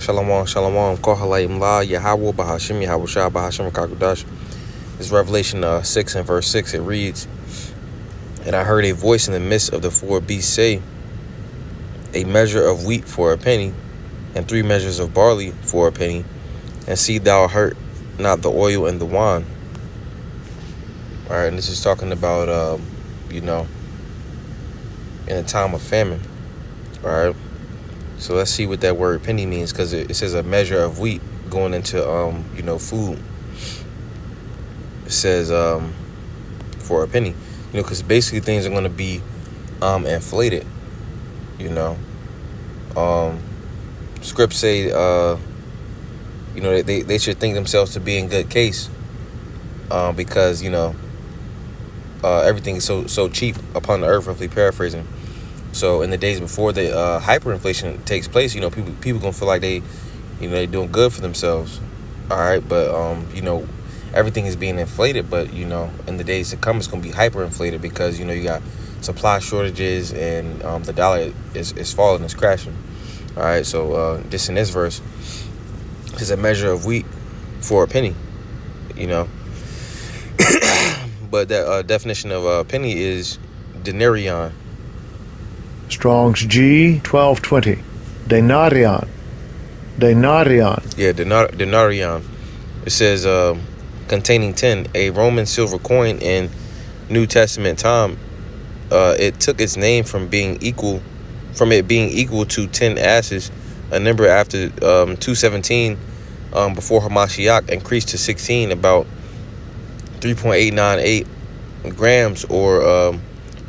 Shalom, shalom, kohalayim la, Yahweh, Bahashim, Yahweh Shah, Bahashim, Kakudash. It's Revelation 6 and verse 6. It reads, "And I heard a voice in the midst of the four beasts say, a measure of wheat for a penny, and 3 measures of barley for a penny, and see thou hurt not the oil and the wine." All right, and this is talking about, in a time of famine. All right. So let's see what that word penny means, because it says a measure of wheat going into, food. It says for a penny, because basically things are going to be inflated, Scripts say, they should think themselves to be in good case because, everything is so cheap upon the earth, roughly paraphrasing. So in the days before the hyperinflation takes place, people gonna feel like they doing good for themselves. All right, but everything is being inflated. But in the days to come, it's gonna be hyperinflated because you got supply shortages and the dollar is falling, it's crashing. All right, so this in this verse is a measure of wheat for a penny. But the definition of a penny is denarion. Strong's G 1220. Denarion. Denarion. Yeah, denarion. It says containing 10, a Roman silver coin in New Testament time. It took its name from it being equal to 10 asses, a number after 217 before Hamashiach, increased to 16, about 3.898 grams or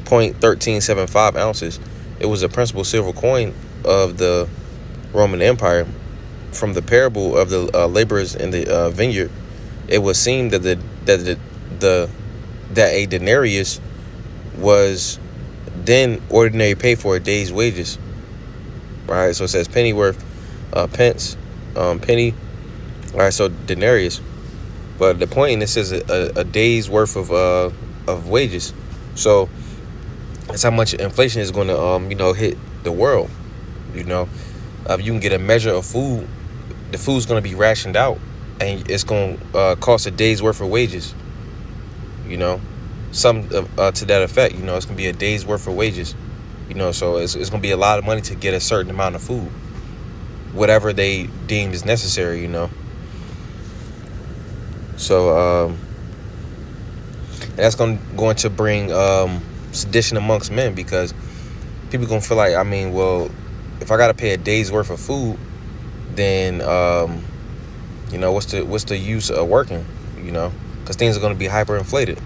0.1375 ounces. It was a principal silver coin of the Roman Empire. From the parable of the laborers in the vineyard, it was seen that that a denarius was then ordinary pay for a day's wages. Right, so it says penny worth, pence, penny. All right, so denarius. But the point in this is a day's worth of wages. So that's how much inflation is going to hit the world. You can get a measure of food. The food's going to be rationed out, and it's going to cost a day's worth of wages. Some to that effect. It's going to be a day's worth of wages. So it's going to be a lot of money to get a certain amount of food, whatever they deem is necessary. So and that's going to bring sedition amongst men, because people going to feel like, if I got to pay a day's worth of food, then what's the use of working? Because things are going to be hyperinflated.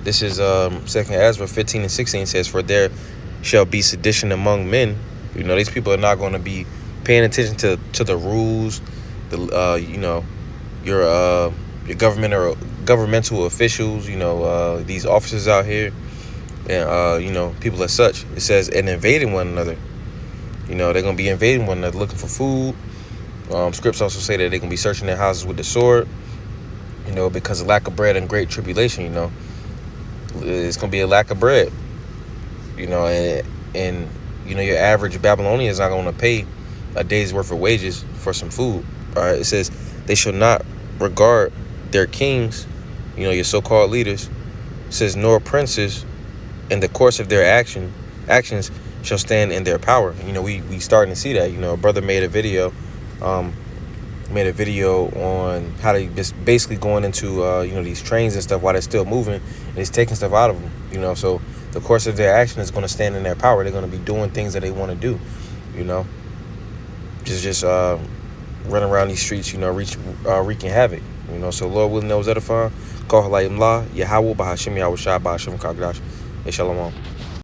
This is 2nd Ezra 15 and 16 says, "For there shall be sedition among men." These people are not going to be paying attention to the rules, your government or governmental officials, these officers out here, and people as such. It says, and invading one another. They're gonna be invading one another, looking for food. Scripts also say that they're gonna be searching their houses with the sword, because of lack of bread and great tribulation. It's gonna be a lack of bread. And your average Babylonian is not gonna pay a day's worth of wages for some food. All right, it says they shall not regard their kings, your so-called leaders. It says, nor princes, in the course of their actions shall stand in their power. We starting to see that. A brother made a video on how they just basically going into these trains and stuff while they're still moving, and he's taking stuff out of them. So the course of their action is going to stand in their power. They're going to be doing things that they want to do. Just running around these streets, wreaking havoc. So Lord willing, knows edifying. Call Halayim La, Yahweh, Bahashim, Yahweh Shah, Bahashim, Kagdash. Shalom.